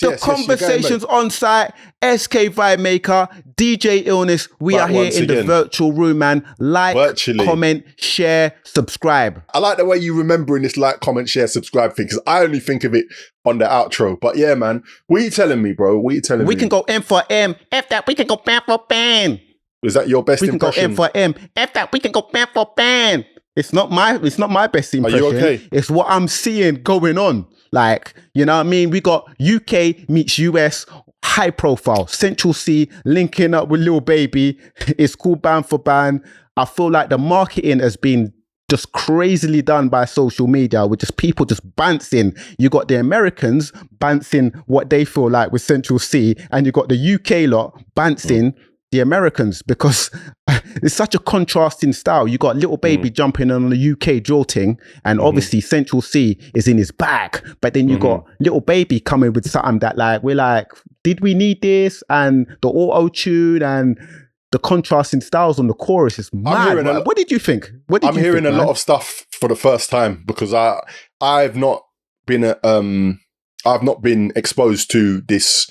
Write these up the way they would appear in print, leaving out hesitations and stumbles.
The conversations on site, SK Vibemaker, DJ Illness. We are here in the virtual room, man. Like, comment, share, subscribe. I like the way you remembering this like, comment, share, subscribe thing, because I only think of it on the outro. But yeah, man, what are you telling me, bro? What are you telling me? We can go M for M. F that, we can go band for band. Is that your best impression? We can go M for M. F that, we can go band for band. It's not my best impression. Are you okay? It's what I'm seeing going on. Like, you know what I mean? We got UK meets US, high profile. Central Cee linking up with Lil Baby. It's called BAND4BAND. I feel like the marketing has been just crazily done by social media with just people just bouncing. You got the Americans bouncing what they feel like with Central Cee, and you got the UK lot bouncing the Americans, because it's such a contrasting style. You got Lil Baby jumping on the UK jolting, and obviously Central Cee is in his bag. But then you got Lil Baby coming with something that like, we're like, did we need this? And the auto-tune and the contrasting styles on the chorus is mad. What did you think? I'm hearing a lot of stuff for the first time, because I've not been exposed to this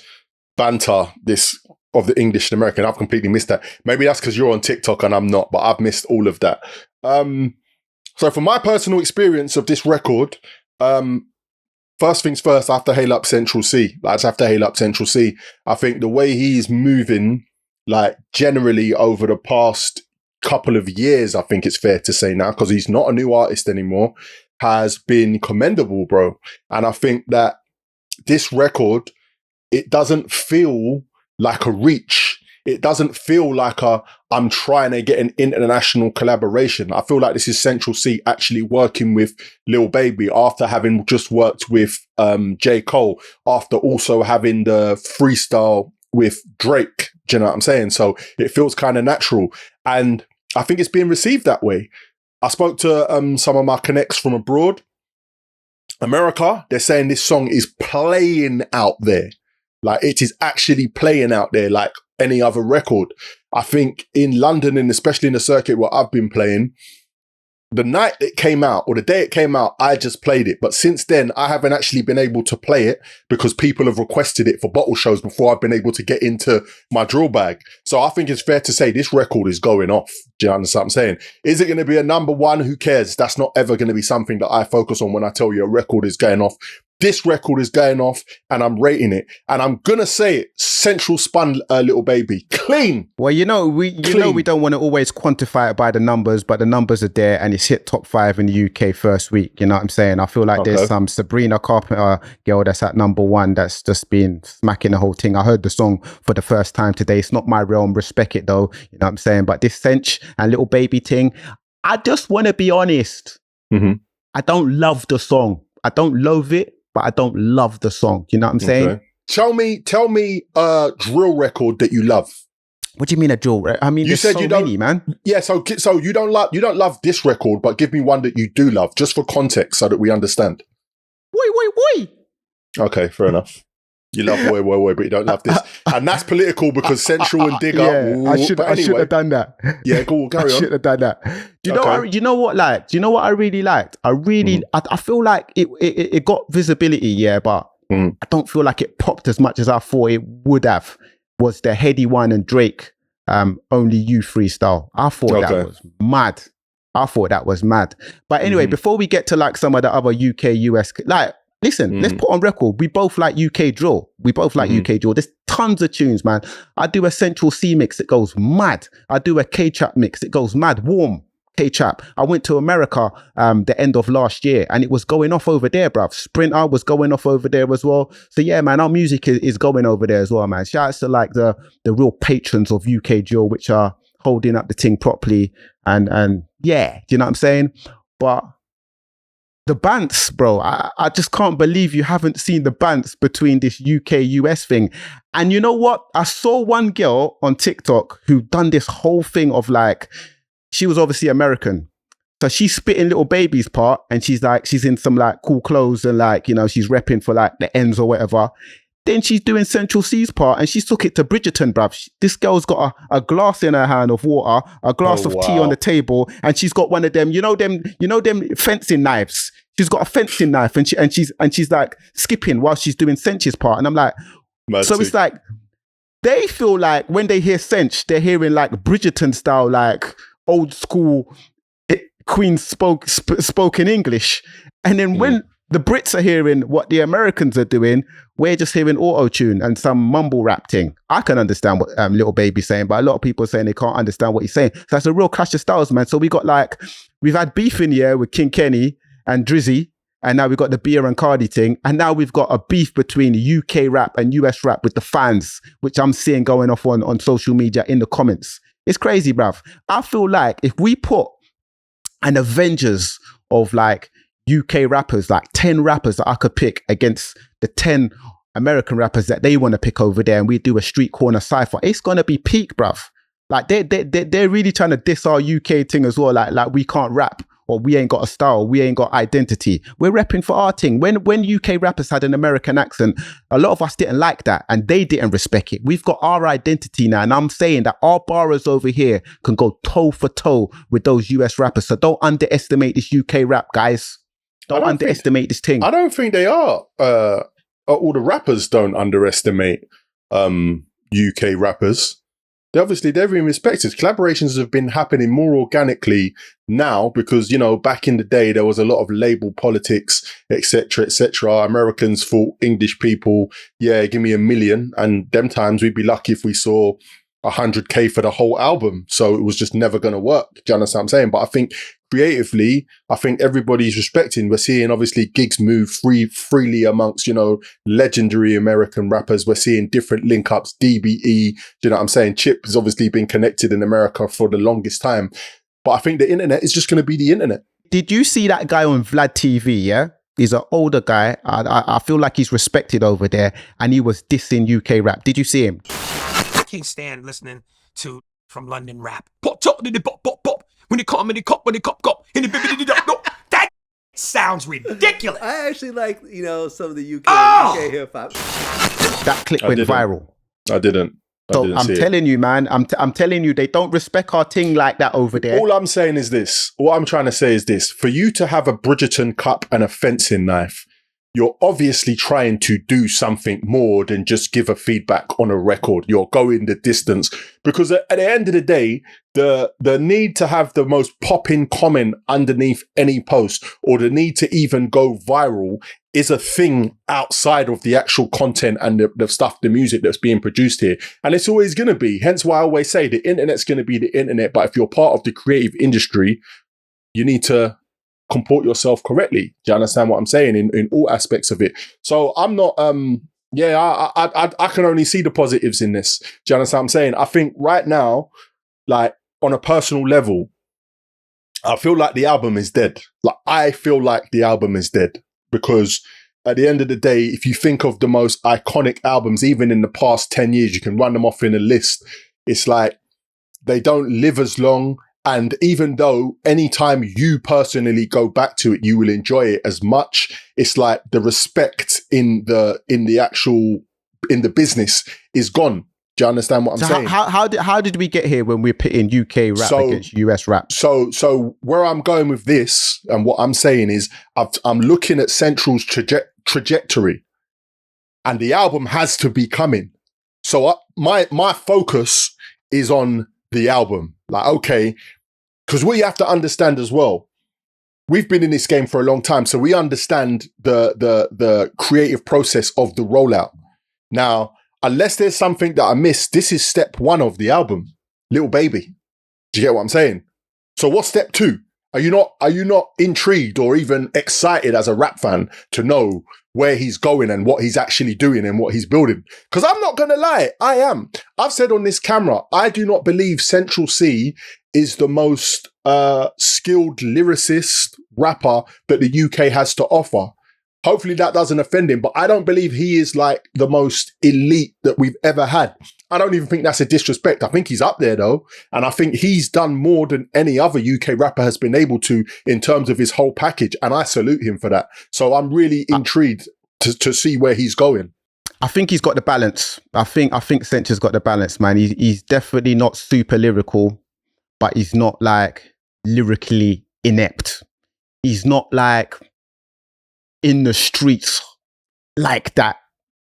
banter, this of the English and American. I've completely missed that. Maybe that's because you're on TikTok and I'm not, but I've missed all of that. So from my personal experience of this record, first things first, I have to hail up Central Cee. I just have to hail up Central Cee. I think the way he's moving, like generally over the past couple of years, I think it's fair to say now, because he's not a new artist anymore, has been commendable, bro. And I think that this record, it doesn't feel like a reach. It doesn't feel like I'm trying to get an international collaboration. I feel like this is Central Cee actually working with Lil Baby after having just worked with J. Cole, after also having the freestyle with Drake. Do you know what I'm saying? So it feels kind of natural. And I think it's being received that way. I spoke to some of my connects from abroad. America, they're saying this song is playing out there. Like, it is actually playing out there like any other record. I think in London, and especially in the circuit where I've been playing, the night it came out, or the day it came out, I just played it. But since then, I haven't actually been able to play it because people have requested it for bottle shows before I've been able to get into my drill bag. So I think it's fair to say this record is going off. Do you understand what I'm saying? Is it going to be a number one? Who cares? That's not ever going to be something that I focus on when I tell you a record is going off. This record is going off, and I'm rating it. And I'm going to say it, Central spun Lil Baby. Clean. Well, you know, we don't want to always quantify it by the numbers, but the numbers are there, and it's hit top 5 in the UK first week. You know what I'm saying? I feel like there's some Sabrina Carpenter girl that's at number 1 that's just been smacking the whole thing. I heard the song for the first time today. It's not my realm. Respect it, though. You know what I'm saying? But this Central and Lil Baby thing, I just want to be honest. I don't love the song. I don't loathe it, but I don't love the song. You know what I'm saying? Tell me a drill record that you love. What do you mean a drill record? I mean, you said so you don't, many, man. Yeah, so you don't love this record, but give me one that you do love, just for context, so that we understand. Woi. Okay, fair enough. You love woi, but you don't love this, and that's political because Central and Digger. Yeah, I should have done that. Yeah, go on, carry on. I should have done that. Do you know what I really liked? I feel like it got visibility, yeah, but I don't feel like it popped as much as I thought it would have. Was the Heady One and Drake Only You freestyle? I thought that was mad. But anyway, before we get to like some of the other UK, US, like. Listen, let's put on record. We both like UK drill. There's tons of tunes, man. I do a Central Cee mix. It goes mad. I do a K-Trap mix. It goes mad. Warm K-Trap. I went to America the end of last year, and it was going off over there, bruv. Sprinter was going off over there as well. So yeah, man, our music is going over there as well, man. Shout out to like the real patrons of UK drill, which are holding up the thing properly. And yeah, do you know what I'm saying? But the bants, bro, I just can't believe you haven't seen the bants between this UK-US thing. And you know what? I saw one girl on TikTok who done this whole thing of like, she was obviously American. So she's spitting Lil Baby's part, and she's in some like cool clothes and like, you know, she's repping for like the ends or whatever. Then she's doing Central Cee's part and she took it to Bridgerton, bruv. This girl's got a glass in her hand of water, a glass of tea on the table, and she's got one of them, you know them fencing knives. She's got a fencing knife and she's like skipping while she's doing Sench's part. And I'm like, so it's like, they feel like when they hear Sench, they're hearing like Bridgerton style, like old school Queen spoken English. And then when the Brits are hearing what the Americans are doing, we're just hearing auto-tune and some mumble rap thing. I can understand what Lil Baby's saying, but a lot of people are saying they can't understand what he's saying. So that's a real clash of styles, man. So we've had beef in here with King Kenny and Drizzy, and now we've got the Beer and Cardi thing, and now we've got a beef between UK rap and US rap with the fans, which I'm seeing going off on social media in the comments. It's crazy, bruv. I feel like if we put an Avengers of like UK rappers, like 10 rappers that I could pick against the 10 American rappers that they want to pick over there, and we do a street corner cypher, it's going to be peak, bruv. Like they're really trying to diss our UK thing as well. Like we can't rap, or we ain't got a style, we ain't got identity. We're repping for our thing. When UK rappers had an American accent, a lot of us didn't like that and they didn't respect it. We've got our identity now, and I'm saying that our borrowers over here can go toe for toe with those US rappers. So don't underestimate this UK rap, guys. Don't underestimate this thing. I don't think they are. All the rappers don't underestimate UK rappers. They're being respected. Collaborations have been happening more organically now because, you know, back in the day, there was a lot of label politics, etc., etc. Americans thought English people, yeah, give me $1 million. And them times we'd be lucky if we saw 100K for the whole album. So it was just never going to work. Do you understand what I'm saying? But I think creatively, I think everybody's respecting. We're seeing obviously gigs move freely amongst, you know, legendary American rappers. We're seeing different link ups, DBE, you know what I'm saying? Chip has obviously been connected in America for the longest time. But I think the internet is just going to be the internet. Did you see that guy on Vlad TV? Yeah. He's an older guy. I feel like he's respected over there, and he was dissing UK rap. Did you see him? I can't stand listening to from London rap. Pop, pop, pop, pop, pop. When it come, when it cop, that sounds ridiculous. I actually like, you know, some of the UK hip hop. That clip went viral. I didn't. So I'm telling you, man, I'm telling you, they don't respect our thing like that over there. All I'm saying is this. What I'm trying to say is this. For you to have a Bridgerton cup and a fencing knife, you're obviously trying to do something more than just give a feedback on a record. You're going the distance, because at the end of the day, the need to have the most popping comment underneath any post, or the need to even go viral, is a thing outside of the actual content and the stuff, the music that's being produced here. And it's always going to be. Hence why I always say the internet's going to be the internet. But if you're part of the creative industry, you need to comport yourself correctly. Do you understand what I'm saying? In all aspects of it. So I'm not, I can only see the positives in this. Do you understand what I'm saying? I think right now, like on a personal level, I feel like the album is dead. Like I feel like the album is dead, because at the end of the day, if you think of the most iconic albums, even in the past 10 years, you can run them off in a list. It's like they don't live as long. And even though anytime you personally go back to it, you will enjoy it as much, it's like the respect in the business is gone. Do you understand what I'm saying? How did we get here when we're pitting UK rap against US rap? So where I'm going with this and what I'm saying is I'm looking at Central's trajectory, and the album has to be coming. So my focus is on the album. Like, okay, because what you have to understand as well, we've been in this game for a long time, so we understand the creative process of the rollout. Now, unless there's something that I missed, this is step 1 of the album, Lil Baby. Do you get what I'm saying? So what's step 2? Are you not intrigued or even excited as a rap fan to know where he's going and what he's actually doing and what he's building? Because I'm not going to lie, I am. I've said on this camera, I do not believe Central Cee is the most skilled lyricist rapper that the UK has to offer. Hopefully that doesn't offend him, but I don't believe he is like the most elite that we've ever had. I don't even think that's a disrespect. I think he's up there though. And I think he's done more than any other UK rapper has been able to in terms of his whole package. And I salute him for that. So I'm really intrigued to see where he's going. I think he's got the balance. I think Central's got the balance, man. He's definitely not super lyrical, but he's not like lyrically inept. He's not like in the streets like that,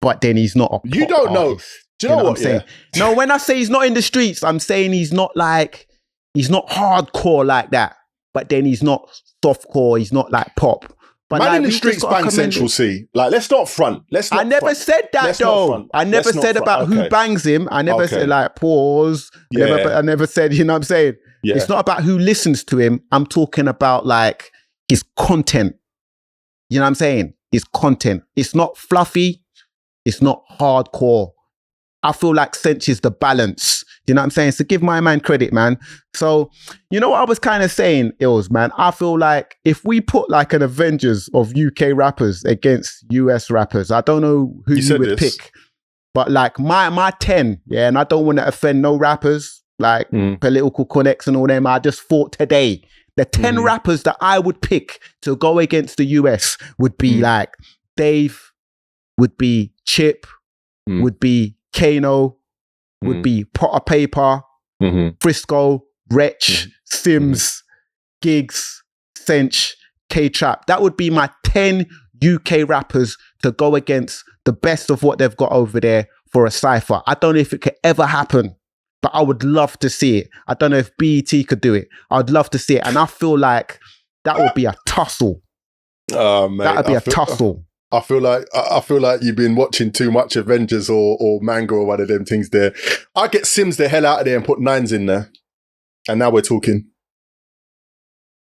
but then he's not a You don't know. artist. Do you know what I'm saying? No, when I say he's not in the streets, I'm saying he's not hardcore like that, but then he's not softcore, he's not like pop. But Man like, in the streets bang Central Cee. Like, let's not front. I never said that though. I never said about who bangs him. I never said like pause. Yeah. I never said, you know what I'm saying? Yeah. It's not about who listens to him. I'm talking about like his content. You know what I'm saying? His content. It's not fluffy. It's not hardcore. I feel like Cinch is the balance. You know what I'm saying? So give my man credit, man. So, you know what I was kind of saying, Ills, man? I feel like if we put like an Avengers of UK rappers against US rappers, I don't know who you would pick. But like my 10, yeah, and I don't want to offend no rappers, like Political Connects and all them. I just thought today, the 10 rappers that I would pick to go against the US would be like Dave, would be Chip, would be Kano, would be Potter Paper, Frisco, Wretch, Sims, Gigs, Cinch, K-Trap. That would be my 10 UK rappers to go against the best of what they've got over there for a cypher. I don't know if it could ever happen, but I would love to see it. I don't know if BET could do it. I'd love to see it. And I feel like that would be a tussle. Mate, that would be a tussle. I feel like you've been watching too much Avengers or Manga or one of them things there. I get Sims the hell out of there and put 9s in there. And now we're talking.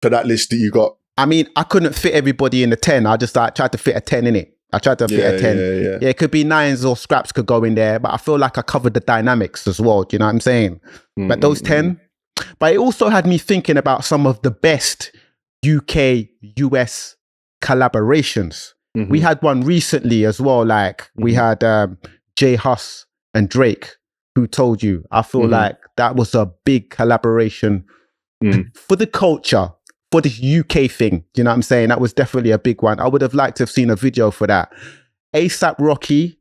For that list that you got. I mean, I couldn't fit everybody in the 10. I just like tried to fit a 10 in it. I tried to fit a 10. Yeah, it could be 9s or scraps could go in there, but I feel like I covered the dynamics as well. Do you know what I'm saying? But those 10. But it also had me thinking about some of the best UK, US collaborations. We had one recently as well, like we had J Hus and Drake, Who Told You. I feel like that was a big collaboration for the culture, for this UK thing. You know what I'm saying? That was definitely a big one. I would have liked to have seen a video for that. ASAP Rocky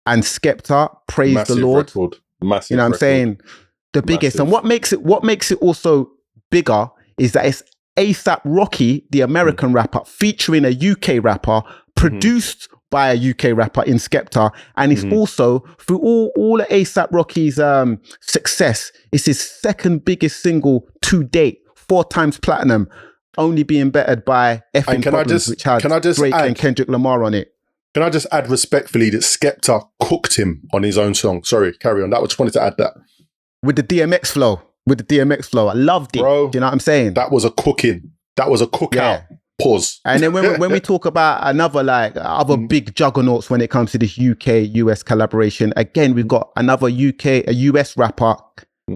and Skepta, Praise Massive the Lord. Record. Massive you know what I'm record. saying? The biggest. And what makes it also bigger is that it's ASAP Rocky, the American rapper, featuring a UK rapper, produced by a UK rapper in Skepta, and it's also through all of ASAP Rocky's success, it's his second biggest single to date, 4 times platinum, only being bettered by Effing Problems, which had Drake and Kendrick Lamar on it. Can I just add respectfully that Skepta cooked him on his own song? Sorry, carry on. I just wanted to add that. With the DMX flow. I loved it. Bro, do you know what I'm saying? That was a cooking. That was a cookout. Yeah. Pause. And then when we talk about other big juggernauts when it comes to this UK-US collaboration, again, we've got a US rapper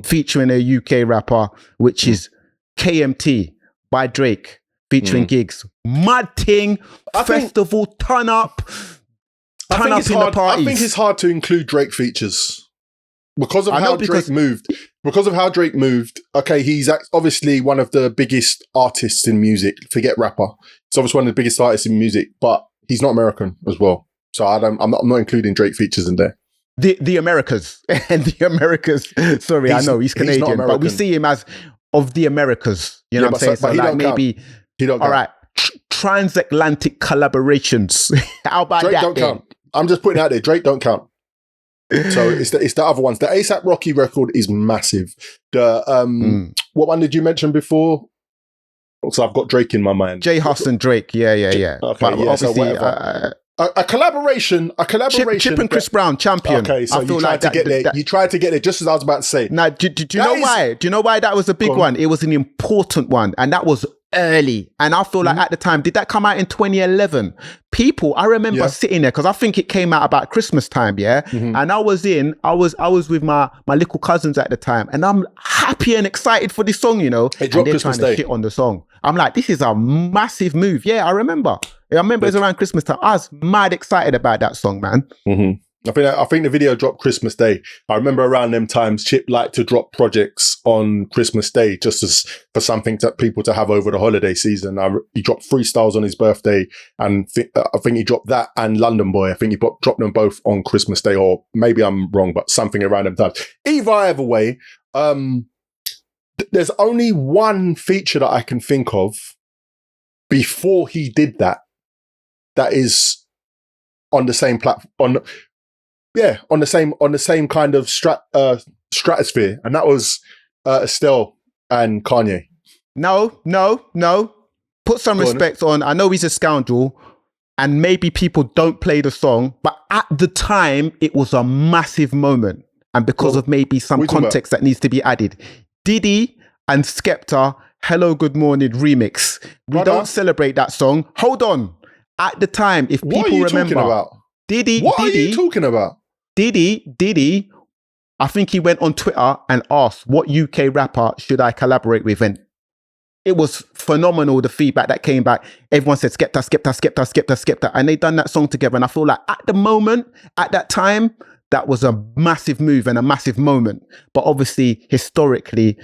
featuring a UK rapper, which is KMT by Drake, featuring Gigs. Mad thing, festival, turn up in the parties. I think it's hard to include Drake features. Because of how Drake moved, okay, he's inclusive one of the biggest artists in music. Forget rapper. He's obviously one of the biggest artists in music, but he's not American as well. So I'm not including Drake features in there. The Americas and the Americas. Sorry, I know he's Canadian, but we see him as of the Americas. You know what I'm saying? So like maybe he don't. All right, transatlantic collaborations. How about Drake that? Don't count. I'm just putting it out there. Drake don't count. So it's the other ones. The ASAP Rocky record is massive. The what one did you mention before? So I've got Drake in my mind. J Hus and Drake. Yeah. Okay, but yeah, so whatever. A collaboration. Chip and Chris Brown, Champion. Okay, so you tried to get there. You tried to get there just as I was about to say. Now, do you know why? Do you know why that was a big one? It was an important one, and that was early. And I feel like at the time, did that come out in 2011? I remember sitting there because I think it came out about Christmas time, and I was with my little cousins at the time, and I'm happy and excited for this song, you know. It dropped Christmas Day. Shit on the song. I'm like, this is a massive move. Yeah, I remember. It was around Christmas time. I was mad excited about that song, man. I think the video dropped Christmas Day. I remember around them times, Chip liked to drop projects on Christmas Day just as for something that people to have over the holiday season. He dropped Freestyles on his birthday, and I think he dropped that and London Boy. I think he dropped them both on Christmas Day, or maybe I'm wrong, but something around them times. Either way, there's only one feature that I can think of before he did that is on the same platform. On the same kind of stratosphere, and that was Estelle and Kanye. No. Put some respect on. I know he's a scoundrel, and maybe people don't play the song, but at the time, it was a massive moment, and because of maybe some context that needs to be added. Diddy and Skepta, Hello Good Morning remix. We don't celebrate that song. Hold on. At the time, if people remember, Diddy, what are you talking about? Diddy, I think he went on Twitter and asked, what UK rapper should I collaborate with? And it was phenomenal, the feedback that came back. Everyone said, Skepta. And they done that song together. And I feel like at the moment, at that time, that was a massive move and a massive moment. But obviously, historically,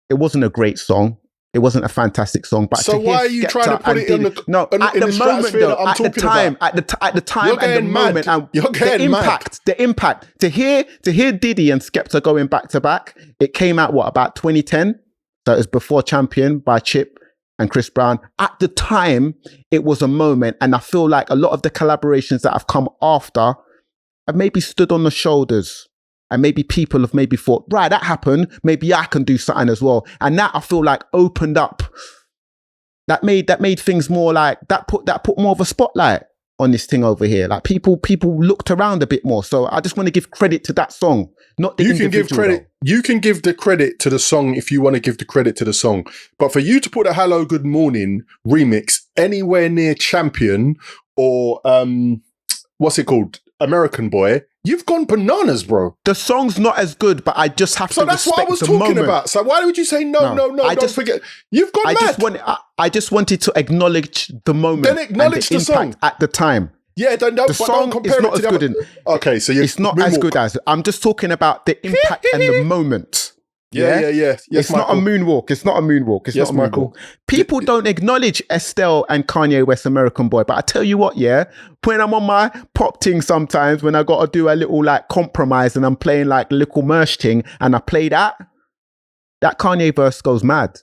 it wasn't a great song. It wasn't a fantastic song. But so why are you trying to put it in the no? At the moment, though, at the time, at the time, at the moment, and the impact to hear Diddy and Skepta going back to back. It came out about 2010. So it was before Champion by Chip and Chris Brown. At the time, it was a moment, and I feel like a lot of the collaborations that have come after have maybe stood on the shoulders. And maybe people have maybe thought, right, that happened. Maybe I can do something as well. And that I feel like opened up. That made things more like that put more of a spotlight on this thing over here. Like people looked around a bit more. So I just want to give credit to that song, not the individual. You can give credit. You can give the credit to the song if you want to give the credit to the song. But for you to put a Hello Good Morning remix anywhere near Champion or what's it called, American Boy. You've gone bananas, bro. The song's not as good, but I just have to respect the moment. So that's what I was talking about. So why would you say no, don't forget. You've gone mad. I just wanted to acknowledge the moment. Then acknowledge the song at the time. Yeah, the song is not as good. Okay, so it's not as good as. I'm just talking about the impact and the moment. Yeah. Yes, it's not a moonwalk. It's not a moonwalk. It's not a moonwalk. People don't acknowledge Estelle and Kanye West, American Boy. But I tell you what, when I'm on my pop thing sometimes, when I got to do a little like compromise and I'm playing like little merch thing and I play that Kanye verse goes mad.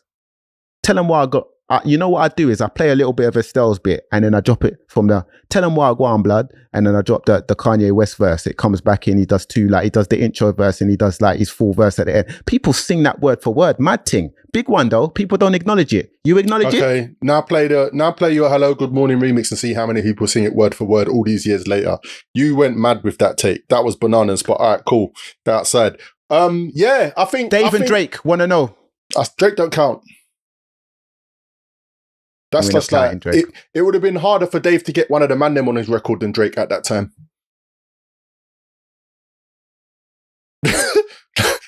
Tell them what I got. You know what I do is I play a little bit of Estelle's bit and then I drop it from the tell him what I go on blood, and then I drop the Kanye West verse. It comes back in, he does the intro verse and he does like his full verse at the end. People sing that word for word. Mad thing. Big one though. People don't acknowledge it. You acknowledge it? Okay, now play your Hello Good Morning remix and see how many people sing it word for word all these years later. You went mad with that take. That was bananas, but all right, cool. They're outside. I think Dave and Drake wanna know. Drake don't count. That's just like it would have been harder for Dave to get one of the man them on his record than Drake at that time.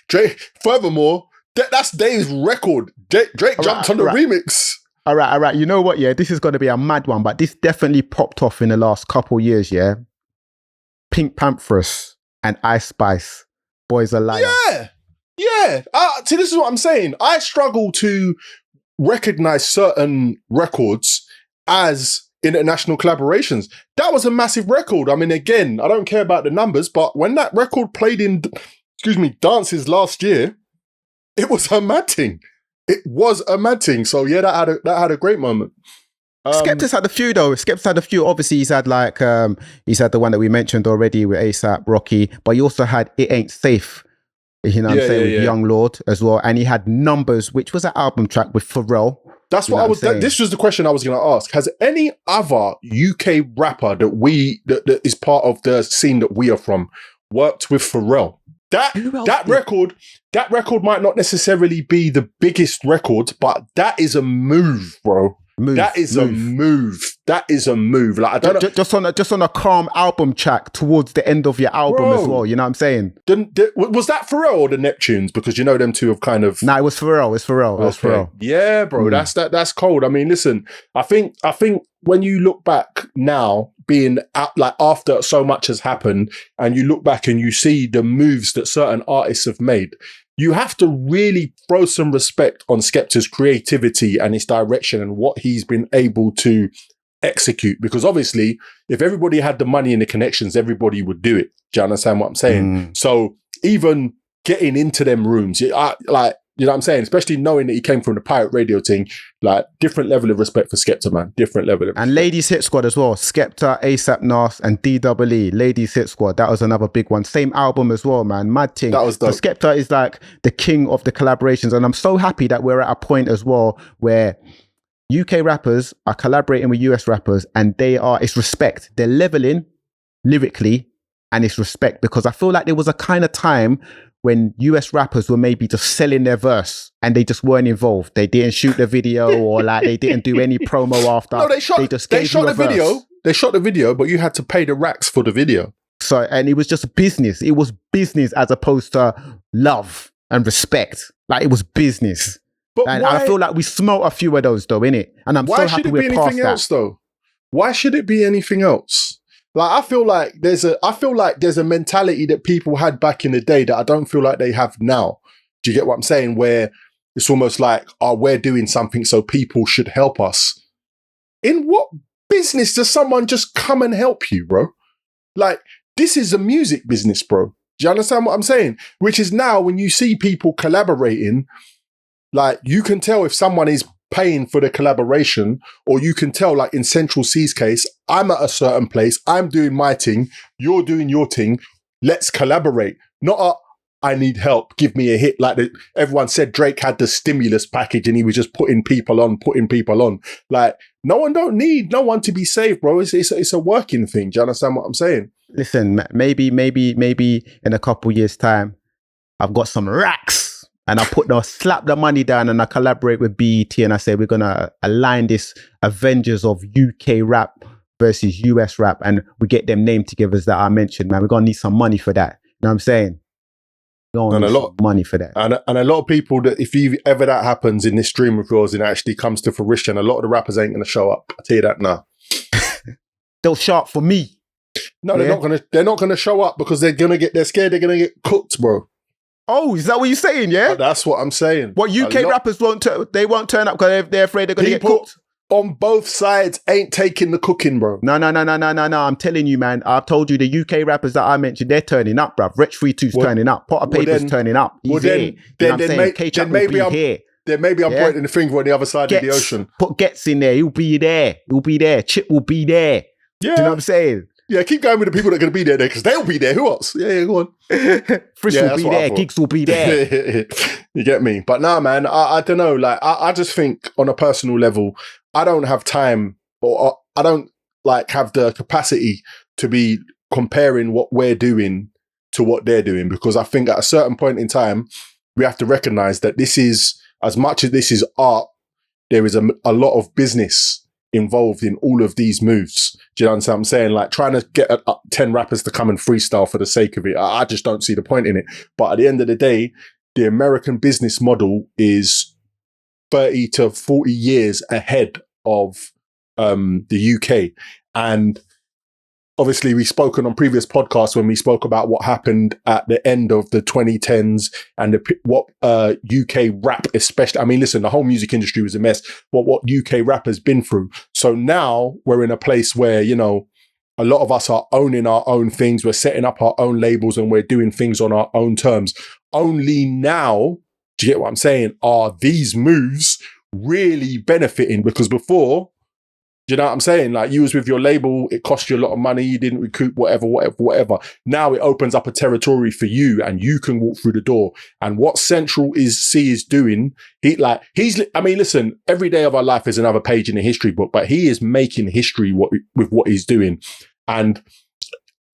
Drake. Furthermore, that's Dave's record. Drake jumped on the remix. All right. You know what? Yeah, this is going to be a mad one, but this definitely popped off in the last couple years. Yeah, Pink Panthers and Ice Spice, Boys a Liar. Yeah. See, this is what I'm saying. I struggle to recognize certain records as international collaborations. That was a massive record. I mean, again, I don't care about the numbers, but when that record played in, dances last year, it was a mad thing. It was a mad thing. So yeah, that had a great moment. Skepta's had a few though. Skepta's had a few. Obviously, he's had the one that we mentioned already with ASAP Rocky, but he also had It Ain't Safe. You know what I'm saying? With Young Lord as well. And he had Numbers, which was an album track with Pharrell. That's what I was saying. This was the question I was going to ask. Has any other UK rapper that is part of the scene that we are from worked with Pharrell? That record might not necessarily be the biggest record, but that is a move, bro. That is a move. That is a move. Like I don't know. Just on a calm album track towards the end of your album as well. You know what I'm saying? Was that Pharrell or the Neptunes? Because you know them two have kind of. Nah, it was Pharrell. It was Pharrell. Yeah, bro. That's cold. I mean, listen. I think when you look back now, being out, like after so much has happened, and you look back and you see the moves that certain artists have made, you have to really throw some respect on Skepta's creativity and his direction and what he's been able to execute. Because obviously, if everybody had the money and the connections, everybody would do it. Do you understand what I'm saying? So even getting into them rooms, you know what I'm saying? Especially knowing that he came from the pirate radio thing, like different level of respect for Skepta, man. Different level of respect. And Ladies Hit Squad as well. Skepta, ASAP Nas, and DEE. Ladies Hit Squad. That was another big one. Same album as well, man. Mad thing. That was dope. So Skepta is like the king of the collaborations. And I'm so happy that we're at a point as well where UK rappers are collaborating with US rappers, and it's respect. They're leveling lyrically, and it's respect, because I feel like there was a kind of time when US rappers were maybe just selling their verse and they just weren't involved. They didn't shoot the video, or like they didn't do any promo after. No, they shot the video. They shot the video, but you had to pay the racks for the video. So, and it was just business. It was business as opposed to love and respect. Like, it was business. But and I feel like we smelt a few of those though, innit? And I'm so happy we're past that. Why should it be anything else though? Why should it be anything else? Like, I feel like there's a mentality that people had back in the day that I don't feel like they have now. Do you get what I'm saying? Where it's almost like, we're doing something, so people should help us. In what business does someone just come and help you, bro? Like, this is a music business, bro. Do you understand what I'm saying? Which is now, when you see people collaborating, like, you can tell if someone is paying for the collaboration, or you can tell, like in Central Cee's case, I'm at a certain place, I'm doing my thing, you're doing your thing, let's collaborate. Not I need help, give me a hit. Like everyone said, Drake had the stimulus package and he was just putting people on. Like, no one don't need no one to be saved, bro. It's a working thing. Do you understand what I'm saying? Listen, maybe in a couple years' time, I've got some racks. And I slap the money down and I collaborate with BET, and I say, we're going to align this Avengers of UK rap versus US rap. And we get them name togethers that I mentioned, man. We're going to need some money for that. You know what I'm saying? And a lot of money for that. And a lot of people, that if ever that happens in this dream of yours and it actually comes to fruition, a lot of the rappers ain't going to show up. I'll tell you that now. They'll show up for me. No, they're not going to show up because they're scared they're going to get cooked, bro. Oh, is that what you're saying? Yeah, that's what I'm saying. What UK rappers won't turn up because they're afraid they're going to get cooked. On both sides ain't taking the cooking, bro. No. I'm telling you, man. I've told you the UK rappers that I mentioned, they're turning up, bruv. Rich 32's turning up. Potter Paper's turning up. He's here. Then maybe I'm pointing the finger on the other side of the ocean. Put Gets in there. He'll be there. Chip will be there. Yeah. Do you know what I'm saying? Yeah, keep going with the people that are going to be there because they'll be there. Who else? Yeah, go on. Frisch will be there. Gigs will be there. You get me? But nah, man, I don't know. Like, I just think on a personal level, I don't have time, or I don't like have the capacity to be comparing what we're doing to what they're doing, because I think at a certain point in time, we have to recognize that this is, as much as this is art, there is a lot of business involved in all of these moves. Do you understand what I'm saying? Like, trying to get 10 rappers to come and freestyle for the sake of it, I just don't see the point in it. But at the end of the day, the American business model is 30 to 40 years ahead of the UK. And obviously, we've spoken on previous podcasts when we spoke about what happened at the end of the 2010s and what UK rap, especially. I mean, listen, the whole music industry was a mess. What UK rap has been through. So now we're in a place where, you know, a lot of us are owning our own things. We're setting up our own labels and we're doing things on our own terms. Only now, do you get what I'm saying, are these moves really benefiting? Because before, do you know what I'm saying? Like, you was with your label, it cost you a lot of money, you didn't recoup whatever. Now it opens up a territory for you and you can walk through the door. And what Central Cee is doing, I mean, listen, every day of our life is another page in the history book, but he is making history with what he's doing. And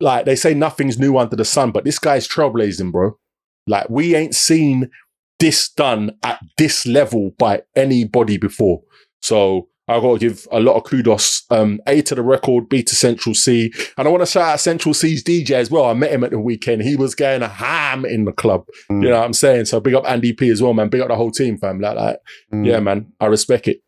like they say, nothing's new under the sun, but this guy's trailblazing, bro. Like, we ain't seen this done at this level by anybody before. So I got to give a lot of kudos, A, to the record, B, to Central Cee. And I want to shout out Central Cee's DJ as well. I met him at the weekend. He was going ham in the club. You know what I'm saying? So big up Andy P as well, man. Big up the whole team, fam. Like, yeah, man, I respect it.